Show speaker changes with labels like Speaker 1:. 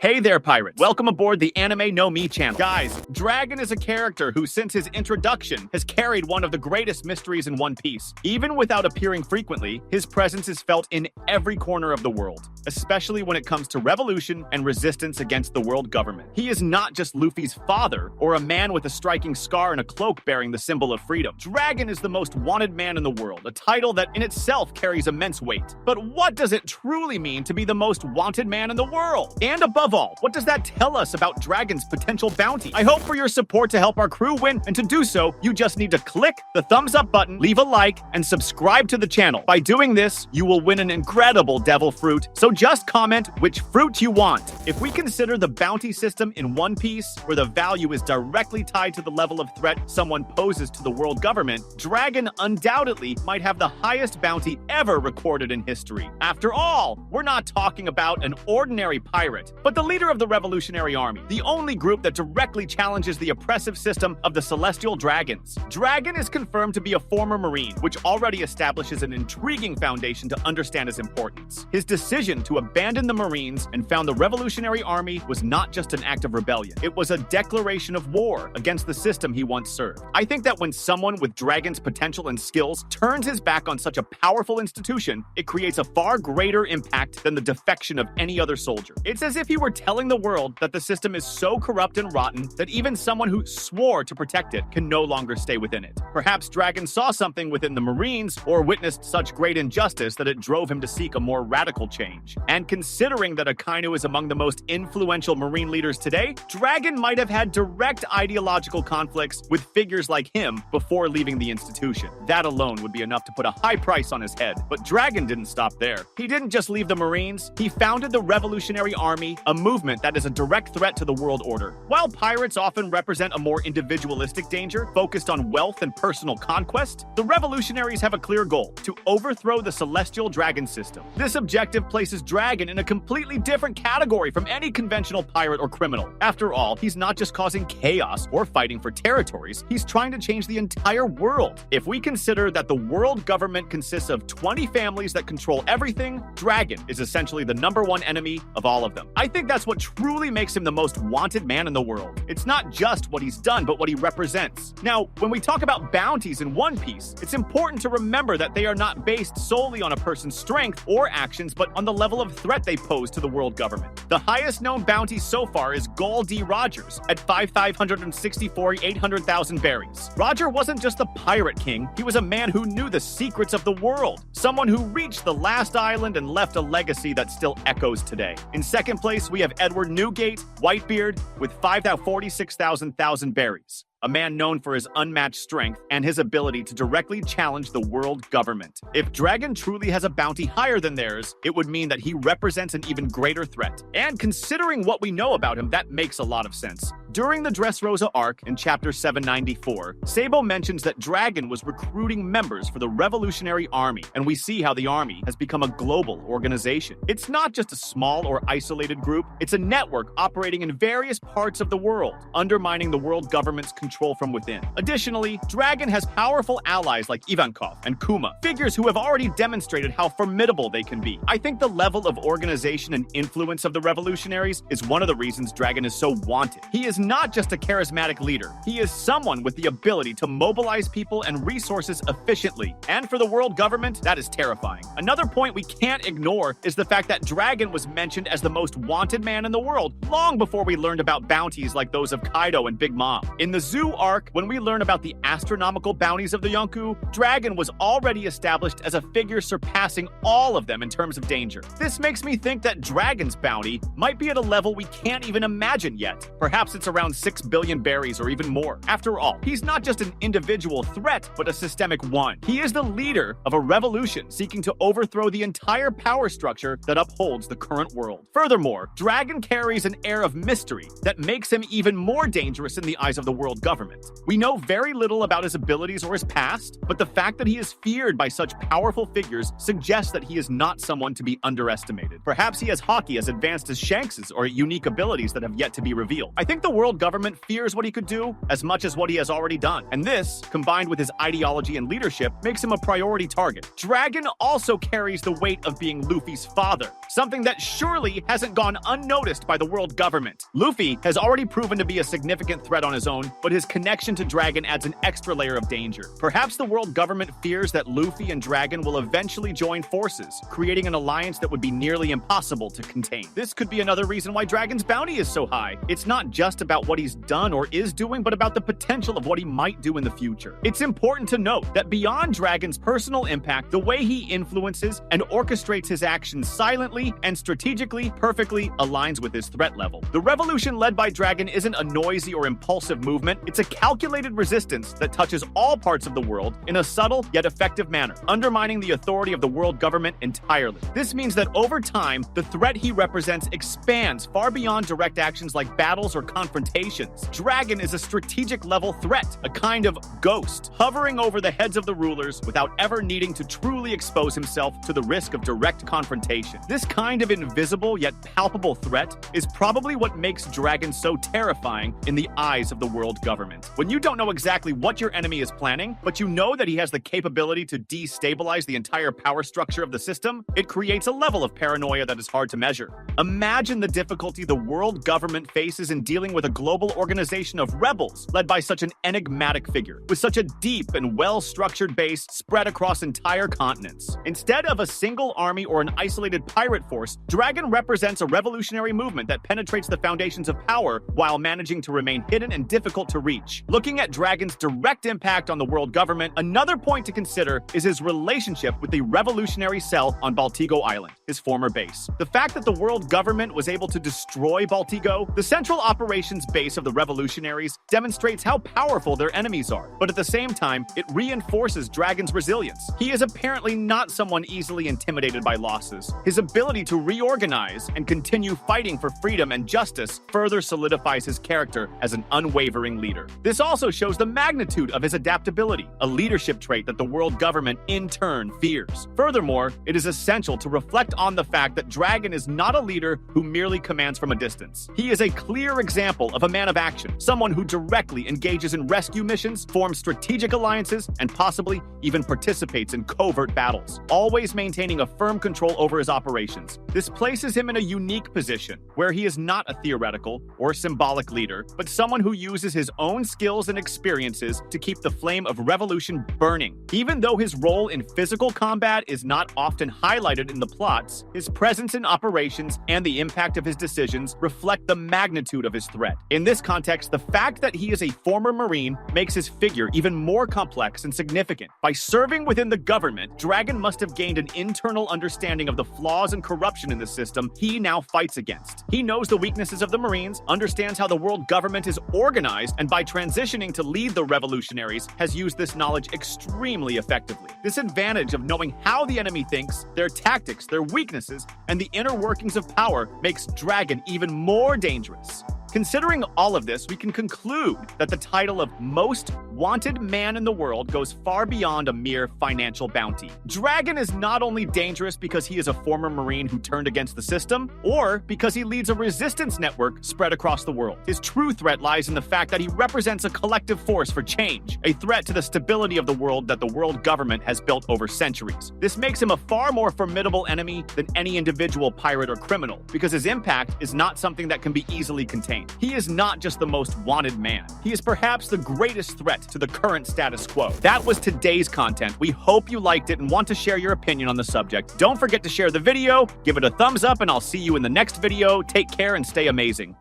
Speaker 1: Hey there, pirates. Welcome aboard the Anime No Me channel. Guys, Dragon is a character who, since his introduction, has carried one of the greatest mysteries in One Piece. Even without appearing frequently, his presence is felt in every corner of the world, especially when it comes to revolution and resistance against the world government. He is not just Luffy's father, or a man with a striking scar and a cloak bearing the symbol of freedom. Dragon is the most wanted man in the world, a title that in itself carries immense weight. But what does it truly mean to be the most wanted man in the world? And above all, what does that tell us about Dragon's potential bounty? I hope for your support to help our crew win, and to do so, you just need to click the thumbs up button, leave a like, and subscribe to the channel. By doing this, you will win an incredible devil fruit, so just comment which fruit you want. If we consider the bounty system in One Piece, where the value is directly tied to the level of threat someone poses to the world government, Dragon undoubtedly might have the highest bounty ever recorded in history. After all, we're not talking about an ordinary pirate, but the leader of the Revolutionary Army, the only group that directly challenges the oppressive system of the Celestial Dragons. Dragon is confirmed to be a former Marine, which already establishes an intriguing foundation to understand his importance. His decision to abandon the Marines and found the Revolutionary Army was not just an act of rebellion. It was a declaration of war against the system he once served. I think that when someone with Dragon's potential and skills turns his back on such a powerful institution, it creates a far greater impact than the defection of any other soldier. It's as if he were telling the world that the system is so corrupt and rotten that even someone who swore to protect it can no longer stay within it. Perhaps Dragon saw something within the Marines or witnessed such great injustice that it drove him to seek a more radical change. And considering that Akainu is among the most influential Marine leaders today, Dragon might have had direct ideological conflicts with figures like him before leaving the institution. That alone would be enough to put a high price on his head. But Dragon didn't stop there. He didn't just leave the Marines, he founded the Revolutionary Army, a movement that is a direct threat to the world order. While pirates often represent a more individualistic danger, focused on wealth and personal conquest, the revolutionaries have a clear goal: to overthrow the Celestial Dragon system. This objective places Dragon in a completely different category from any conventional pirate or criminal. After all, he's not just causing chaos or fighting for territories, he's trying to change the entire world. If we consider that the world government consists of 20 families that control everything, Dragon is essentially the #1 enemy of all of them. I think that's what truly makes him the most wanted man in the world. It's not just what he's done, but what he represents. Now, when we talk about bounties in One Piece, it's important to remember that they are not based solely on a person's strength or actions, but on the level of threat they pose to the world government. The highest known bounty so far is Gol D. Rogers at 800,000 berries. Roger wasn't just the pirate king, he was a man who knew the secrets of the world. Someone who reached the last island and left a legacy that still echoes today. In second place, we have Edward Newgate, Whitebeard, with 46,000 berries. A man known for his unmatched strength and his ability to directly challenge the world government. If Dragon truly has a bounty higher than theirs, it would mean that he represents an even greater threat. And considering what we know about him, that makes a lot of sense. During the Dressrosa arc in chapter 794, Sabo mentions that Dragon was recruiting members for the Revolutionary Army, and we see how the army has become a global organization. It's not just a small or isolated group, it's a network operating in various parts of the world, undermining the world government's control from within. Additionally, Dragon has powerful allies like Ivankov and Kuma, figures who have already demonstrated how formidable they can be. I think the level of organization and influence of the revolutionaries is one of the reasons Dragon is so wanted. He is not just a charismatic leader, he is someone with the ability to mobilize people and resources efficiently. And for the world government, that is terrifying. Another point we can't ignore is the fact that Dragon was mentioned as the most wanted man in the world long before we learned about bounties like those of Kaido and Big Mom. In the Zoo arc, when we learn about the astronomical bounties of the Yonkou, Dragon was already established as a figure surpassing all of them in terms of danger. This makes me think that Dragon's bounty might be at a level we can't even imagine yet. Perhaps it's around 6 billion berries or even more. After all, he's not just an individual threat, but a systemic one. He is the leader of a revolution seeking to overthrow the entire power structure that upholds the current world. Furthermore, Dragon carries an air of mystery that makes him even more dangerous in the eyes of the world government. We know very little about his abilities or his past, but the fact that he is feared by such powerful figures suggests that he is not someone to be underestimated. Perhaps he has Haki as advanced as Shanks's or unique abilities that have yet to be revealed. I think the world government fears what he could do as much as what he has already done. And this, combined with his ideology and leadership, makes him a priority target. Dragon also carries the weight of being Luffy's father, something that surely hasn't gone unnoticed by the world government. Luffy has already proven to be a significant threat on his own, but his connection to Dragon adds an extra layer of danger. Perhaps the world government fears that Luffy and Dragon will eventually join forces, creating an alliance that would be nearly impossible to contain. This could be another reason why Dragon's bounty is so high. It's not just about what he's done or is doing, but about the potential of what he might do in the future. It's important to note that beyond Dragon's personal impact, the way he influences and orchestrates his actions silently and strategically perfectly aligns with his threat level. The revolution led by Dragon isn't a noisy or impulsive movement, it's a calculated resistance that touches all parts of the world in a subtle yet effective manner, undermining the authority of the world government entirely. This means that over time, the threat he represents expands far beyond direct actions like battles or confrontations. Dragon is a strategic level threat, a kind of ghost, hovering over the heads of the rulers without ever needing to truly expose himself to the risk of direct confrontation. This kind of invisible yet palpable threat is probably what makes Dragon so terrifying in the eyes of the world government. When you don't know exactly what your enemy is planning, but you know that he has the capability to destabilize the entire power structure of the system, it creates a level of paranoia that is hard to measure. Imagine the difficulty the world government faces in dealing with a global organization of rebels led by such an enigmatic figure, with such a deep and well-structured base spread across entire continents. Instead of a single army or an isolated pirate force, Dragon represents a revolutionary movement that penetrates the foundations of power while managing to remain hidden and difficult to reach. Looking at Dragon's direct impact on the world government, another point to consider is his relationship with the revolutionary cell on Baltigo Island, his former base. The fact that the world government was able to destroy Baltigo, the central operations base of the revolutionaries, demonstrates how powerful their enemies are. But at the same time, it reinforces Dragon's resilience. He is apparently not someone easily intimidated by losses. His ability to reorganize and continue fighting for freedom and justice further solidifies his character as an unwavering leader. This also shows the magnitude of his adaptability, a leadership trait that the world government in turn fears. Furthermore, it is essential to reflect on the fact that Dragon is not a leader who merely commands from a distance. He is a clear example of a man of action, someone who directly engages in rescue missions, forms strategic alliances, and possibly even participates in covert battles, always maintaining a firm control over his operations. This places him in a unique position, where he is not a theoretical or symbolic leader, but someone who uses his own skills and experiences to keep the flame of revolution burning. Even though his role in physical combat is not often highlighted in the plots, his presence in operations and the impact of his decisions reflect the magnitude of his threat. In this context, the fact that he is a former Marine makes his figure even more complex and significant. By serving within the government, Dragon must have gained an internal understanding of the flaws and corruption in the system he now fights against. He knows the weaknesses of the Marines, understands how the world government is organized, and by transitioning to lead the revolutionaries, has used this knowledge extremely effectively. This advantage of knowing how the enemy thinks, their tactics, their weaknesses, and the inner workings of power makes Dragon even more dangerous. Considering all of this, we can conclude that the title of Most Wanted Man in the World goes far beyond a mere financial bounty. Dragon is not only dangerous because he is a former Marine who turned against the system, or because he leads a resistance network spread across the world. His true threat lies in the fact that he represents a collective force for change, a threat to the stability of the world that the world government has built over centuries. This makes him a far more formidable enemy than any individual pirate or criminal, because his impact is not something that can be easily contained. He is not just the most wanted man. He is perhaps the greatest threat to the current status quo. That was today's content. We hope you liked it and want to share your opinion on the subject. Don't forget to share the video, give it a thumbs up, and I'll see you in the next video. Take care and stay amazing.